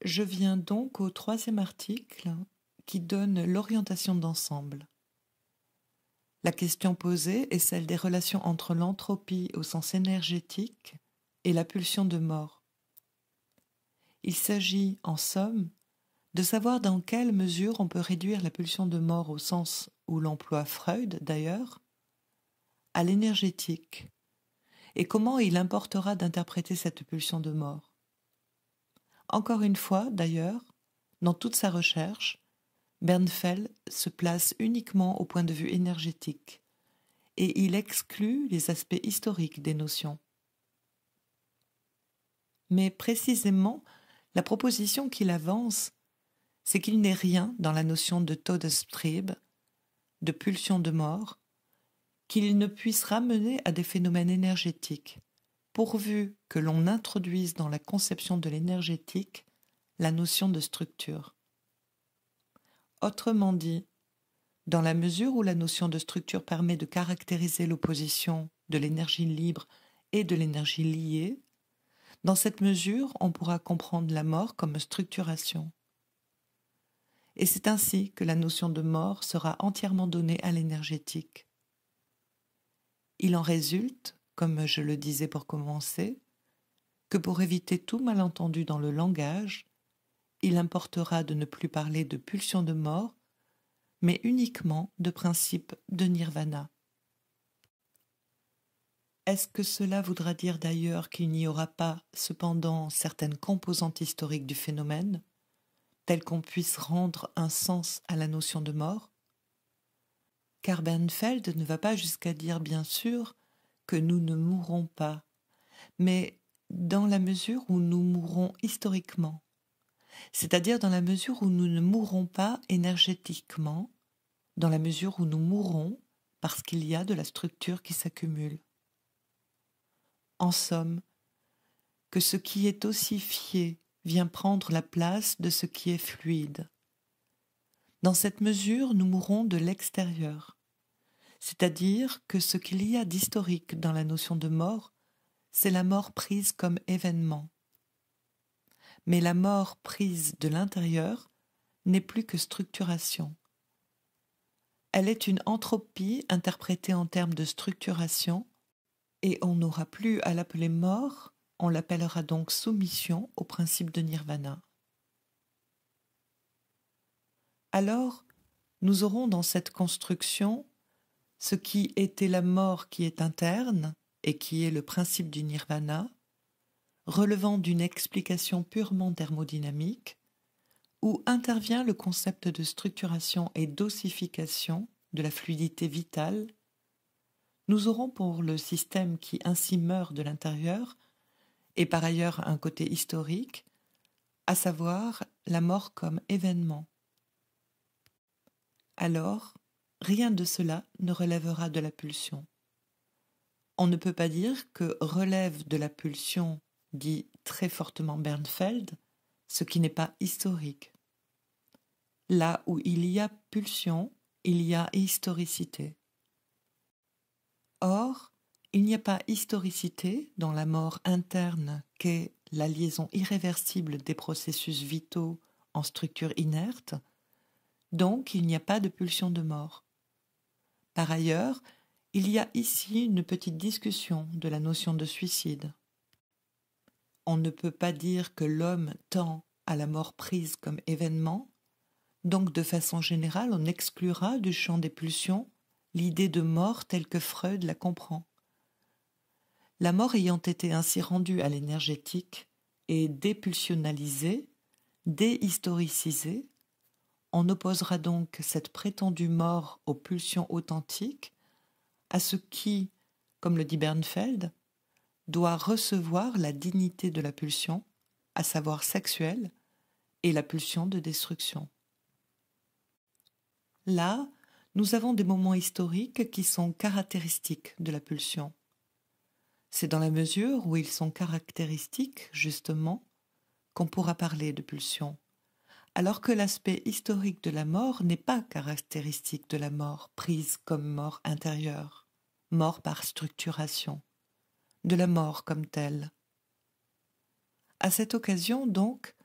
Je viens donc au troisième article qui donne l'orientation d'ensemble. La question posée est celle des relations entre l'entropie au sens énergétique et la pulsion de mort. Il s'agit, en somme, de savoir dans quelle mesure on peut réduire la pulsion de mort au sens où l'emploie Freud d'ailleurs, à l'énergétique, et comment il importera d'interpréter cette pulsion de mort. Encore une fois, d'ailleurs, dans toute sa recherche, Bernfeld se place uniquement au point de vue énergétique, et il exclut les aspects historiques des notions. Mais précisément, la proposition qu'il avance, c'est qu'il n'est rien dans la notion de Todestrieb, de pulsion de mort, qu'il ne puisse ramener à des phénomènes énergétiques, pourvu que l'on introduise dans la conception de l'énergétique la notion de structure. Autrement dit, dans la mesure où la notion de structure permet de caractériser l'opposition de l'énergie libre et de l'énergie liée, dans cette mesure, on pourra comprendre la mort comme structuration. Et c'est ainsi que la notion de mort sera entièrement donnée à l'énergétique. Il en résulte, comme je le disais pour commencer, que pour éviter tout malentendu dans le langage, il importera de ne plus parler de pulsion de mort, mais uniquement de principe de nirvana. Est-ce que cela voudra dire d'ailleurs qu'il n'y aura pas, cependant, certaines composantes historiques du phénomène, telles qu'on puisse rendre un sens à la notion de mort? Car Bernfeld ne va pas jusqu'à dire, bien sûr, que nous ne mourrons pas, mais dans la mesure où nous mourrons historiquement, c'est-à-dire dans la mesure où nous ne mourrons pas énergétiquement, dans la mesure où nous mourrons parce qu'il y a de la structure qui s'accumule. En somme, que ce qui est ossifié vient prendre la place de ce qui est fluide. Dans cette mesure, nous mourrons de l'extérieur, c'est-à-dire que ce qu'il y a d'historique dans la notion de mort, c'est la mort prise comme événement. Mais la mort prise de l'intérieur n'est plus que structuration. Elle est une entropie interprétée en termes de structuration, et on n'aura plus à l'appeler mort, on l'appellera donc soumission au principe de nirvana. Alors, nous aurons dans cette construction ce qui était la mort qui est interne et qui est le principe du nirvana, relevant d'une explication purement thermodynamique, où intervient le concept de structuration et d'ossification de la fluidité vitale. Nous aurons pour le système qui ainsi meurt de l'intérieur, et par ailleurs un côté historique, à savoir la mort comme événement. Alors, rien de cela ne relèvera de la pulsion. On ne peut pas dire que relève de la pulsion, dit très fortement Bernfeld, ce qui n'est pas historique. Là où il y a pulsion, il y a historicité. Or, il n'y a pas historicité dans la mort interne qu'est la liaison irréversible des processus vitaux en structure inerte, donc il n'y a pas de pulsion de mort. Par ailleurs, il y a ici une petite discussion de la notion de suicide. On ne peut pas dire que l'homme tend à la mort prise comme événement, donc de façon générale on exclura du champ des pulsions l'idée de mort telle que Freud la comprend. La mort ayant été ainsi rendue à l'énergétique et dépulsionalisée, déhistoricisée, on opposera donc cette prétendue mort aux pulsions authentiques à ce qui, comme le dit Bernfeld, doit recevoir la dignité de la pulsion, à savoir sexuelle, et la pulsion de destruction. Là, nous avons des moments historiques qui sont caractéristiques de la pulsion. C'est dans la mesure où ils sont caractéristiques, justement, qu'on pourra parler de pulsion, alors que l'aspect historique de la mort n'est pas caractéristique de la mort prise comme mort intérieure, mort par structuration, de la mort comme telle. À cette occasion, donc,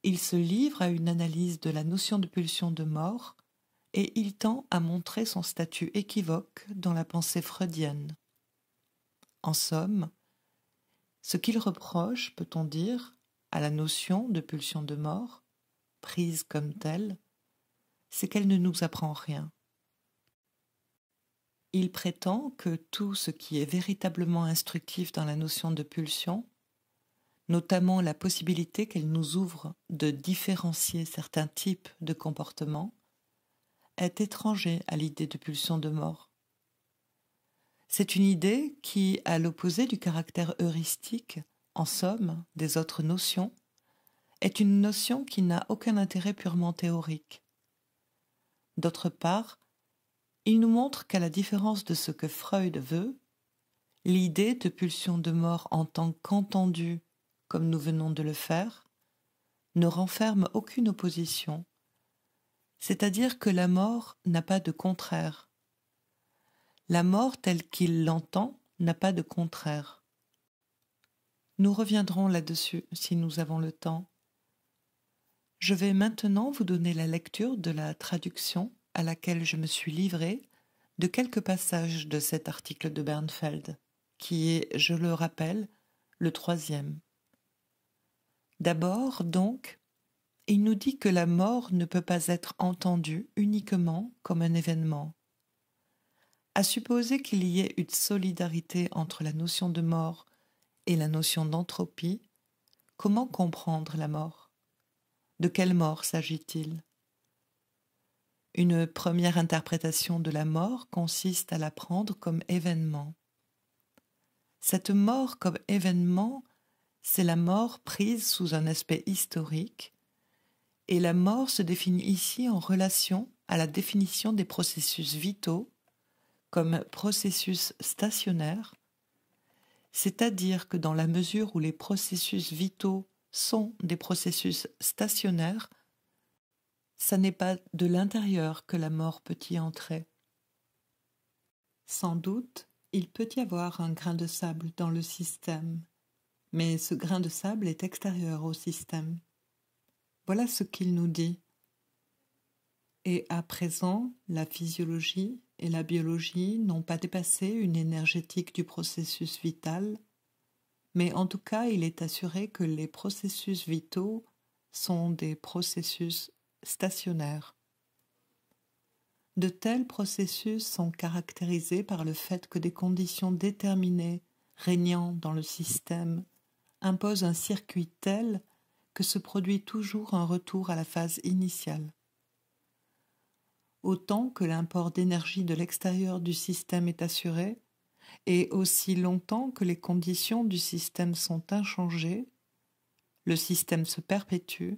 il se livre à une analyse de la notion de pulsion de mort et il tend à montrer son statut équivoque dans la pensée freudienne. En somme, ce qu'il reproche, peut-on dire, à la notion de pulsion de mort, prise comme telle, c'est qu'elle ne nous apprend rien. Il prétend que tout ce qui est véritablement instructif dans la notion de pulsion, notamment la possibilité qu'elle nous ouvre de différencier certains types de comportements, est étranger à l'idée de pulsion de mort. C'est une idée qui, à l'opposé du caractère heuristique, en somme, des autres notions, est une notion qui n'a aucun intérêt purement théorique. D'autre part, il nous montre qu'à la différence de ce que Freud veut, l'idée de pulsion de mort en tant qu'entendue, comme nous venons de le faire, ne renferme aucune opposition, c'est-à-dire que la mort n'a pas de contraire. La mort telle qu'il l'entend n'a pas de contraire. Nous reviendrons là-dessus si nous avons le temps. Je vais maintenant vous donner la lecture de la traduction à laquelle je me suis livrée de quelques passages de cet article de Bernfeld, qui est, je le rappelle, le 3e. D'abord, donc, il nous dit que la mort ne peut pas être entendue uniquement comme un événement. À supposer qu'il y ait une solidarité entre la notion de mort et la notion d'entropie, comment comprendre la mort? De quelle mort s'agit-il? Une première interprétation de la mort consiste à la prendre comme événement. Cette mort comme événement, c'est la mort prise sous un aspect historique, et la mort se définit ici en relation à la définition des processus vitaux comme processus stationnaires, c'est-à-dire que dans la mesure où les processus vitaux sont des processus stationnaires, ça n'est pas de l'intérieur que la mort peut y entrer. Sans doute, il peut y avoir un grain de sable dans le système, mais ce grain de sable est extérieur au système. Voilà ce qu'il nous dit. Et à présent, la physiologie et la biologie n'ont pas dépassé une énergétique du processus vital, mais en tout cas, il est assuré que les processus vitaux sont des processus stationnaires. De tels processus sont caractérisés par le fait que des conditions déterminées régnant dans le système imposent un circuit tel que se produit toujours un retour à la phase initiale. Autant que l'import d'énergie de l'extérieur du système est assuré, et aussi longtemps que les conditions du système sont inchangées, le système se perpétue,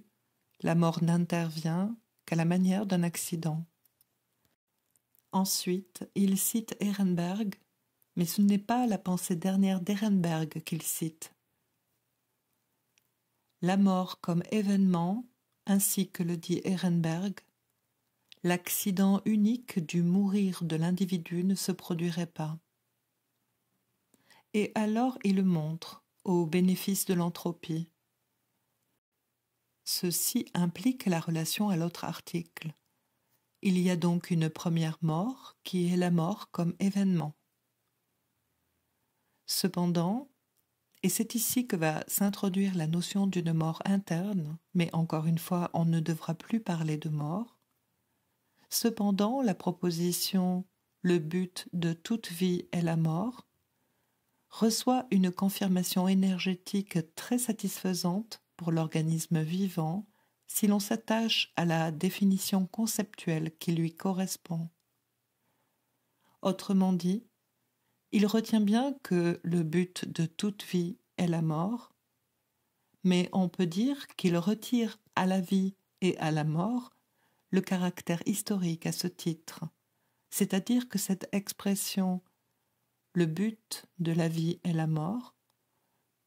la mort n'intervient qu'à la manière d'un accident. Ensuite, il cite Ehrenberg, mais ce n'est pas la pensée dernière d'Ehrenberg qu'il cite. La mort comme événement, ainsi que le dit Ehrenberg, l'accident unique du mourir de l'individu ne se produirait pas. Et alors il le montre, au bénéfice de l'entropie. Ceci implique la relation à l'autre article. Il y a donc une première mort qui est la mort comme événement. Cependant, et c'est ici que va s'introduire la notion d'une mort interne, mais encore une fois, on ne devra plus parler de mort. Cependant, la proposition « le but de toute vie est la mort » reçoit une confirmation énergétique très satisfaisante pour l'organisme vivant si l'on s'attache à la définition conceptuelle qui lui correspond. Autrement dit, il retient bien que le but de toute vie est la mort, mais on peut dire qu'il retire à la vie et à la mort le caractère historique à ce titre, c'est-à-dire que cette expression « le but de la vie est la mort »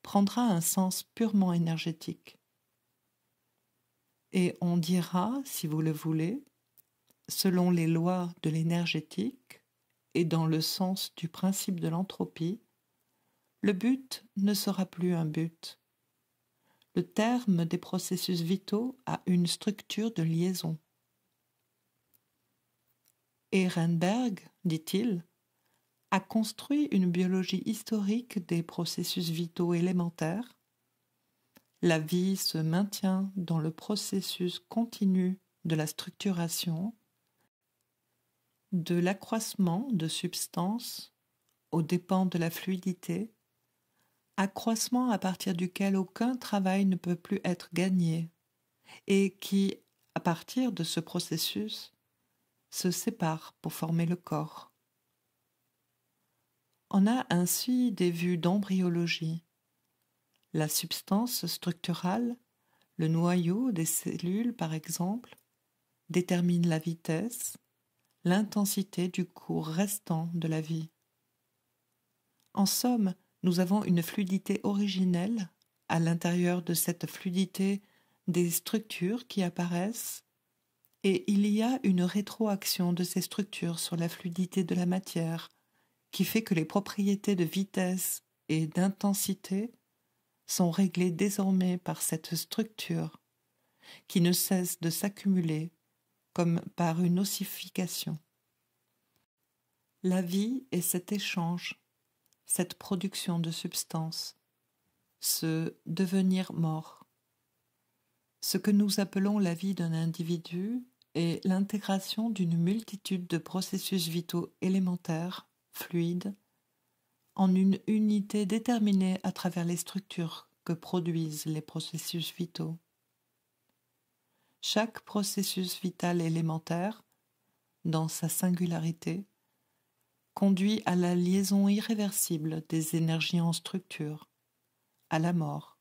prendra un sens purement énergétique. Et on dira, si vous le voulez, selon les lois de l'énergétique et dans le sens du principe de l'entropie, le but ne sera plus un but. le terme des processus vitaux a une structure de liaison. Ehrenberg, dit-il, a construit une biologie historique des processus vitaux élémentaires. La vie se maintient dans le processus continu de la structuration, de l'accroissement de substance aux dépens de la fluidité, accroissement à partir duquel aucun travail ne peut plus être gagné et qui, à partir de ce processus, se sépare pour former le corps. On a ainsi des vues d'embryologie. La substance structurale, le noyau des cellules par exemple, détermine la vitesse, l'intensité du cours restant de la vie. En somme, nous avons une fluidité originelle, à l'intérieur de cette fluidité des structures qui apparaissent, et il y a une rétroaction de ces structures sur la fluidité de la matière, qui fait que les propriétés de vitesse et d'intensité sont réglées désormais par cette structure, qui ne cesse de s'accumuler comme par une ossification. La vie est cet échange, cette production de substance, ce devenir mort. Ce que nous appelons la vie d'un individu est l'intégration d'une multitude de processus vitaux élémentaires, fluides, en une unité déterminée à travers les structures que produisent les processus vitaux. Chaque processus vital élémentaire, dans sa singularité, conduit à la liaison irréversible des énergies en structure, à la mort.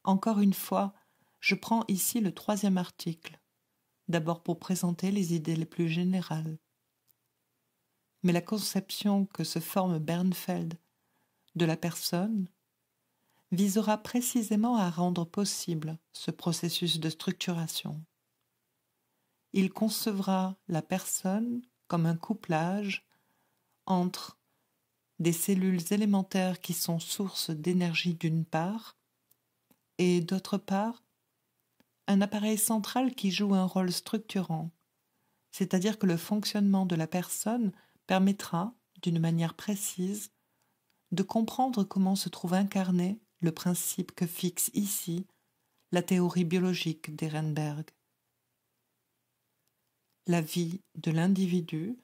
Encore une fois, je prends ici le 3e article, d'abord pour présenter les idées les plus générales. Mais la conception que se forme Bernfeld de la personne visera précisément à rendre possible ce processus de structuration. Il concevra la personne comme un couplage entre des cellules élémentaires qui sont source d'énergie d'une part et d'autre part un appareil central qui joue un rôle structurant, c'est-à-dire que le fonctionnement de la personne permettra, d'une manière précise, de comprendre comment se trouve incarné le principe que fixe ici la théorie biologique d'Ehrenberg. La vie de l'individu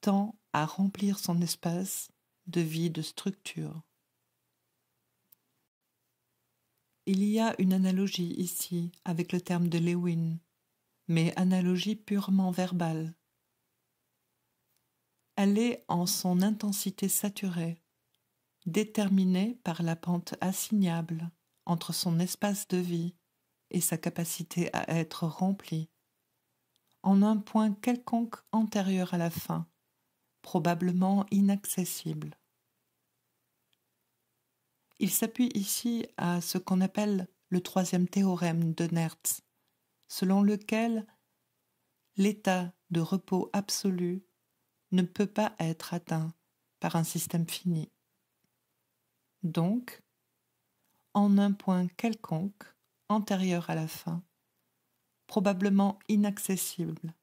tend à remplir son espace de vie de structure. Il y a une analogie ici avec le terme de Lewin, mais analogie purement verbale. Elle est en son intensité saturée, déterminée par la pente assignable entre son espace de vie et sa capacité à être rempli, en un point quelconque antérieur à la fin, probablement inaccessible. Il s'appuie ici à ce qu'on appelle le 3e théorème de Nernst, selon lequel l'état de repos absolu ne peut pas être atteint par un système fini. Donc, en un point quelconque, antérieur à la fin, probablement inaccessible,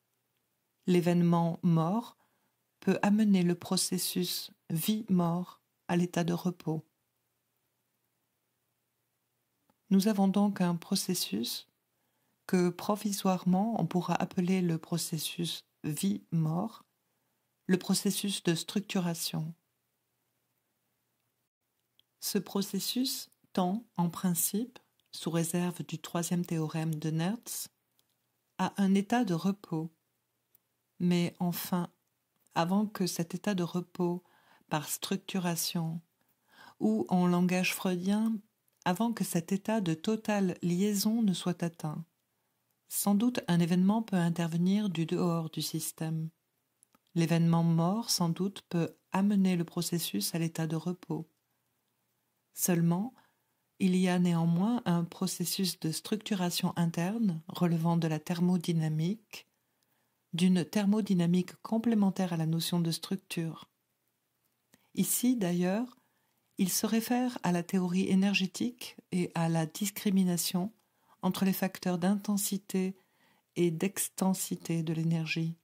l'événement mort peut amener le processus vie-mort à l'état de repos. Nous avons donc un processus que provisoirement on pourra appeler le processus vie-mort, le processus de structuration. Ce processus tend, en principe, sous réserve du 3e théorème de Nernst, à un état de repos. Mais enfin, avant que cet état de repos, par structuration, ou en langage freudien, avant que cet état de totale liaison ne soit atteint, sans doute un événement peut intervenir du dehors du système. L'événement mort, sans doute, peut amener le processus à l'état de repos. Seulement, il y a néanmoins un processus de structuration interne relevant de la thermodynamique, d'une thermodynamique complémentaire à la notion de structure. Ici, d'ailleurs, Il se réfère à la théorie énergétique et à la discrimination entre les facteurs d'intensité et d'extensité de l'énergie.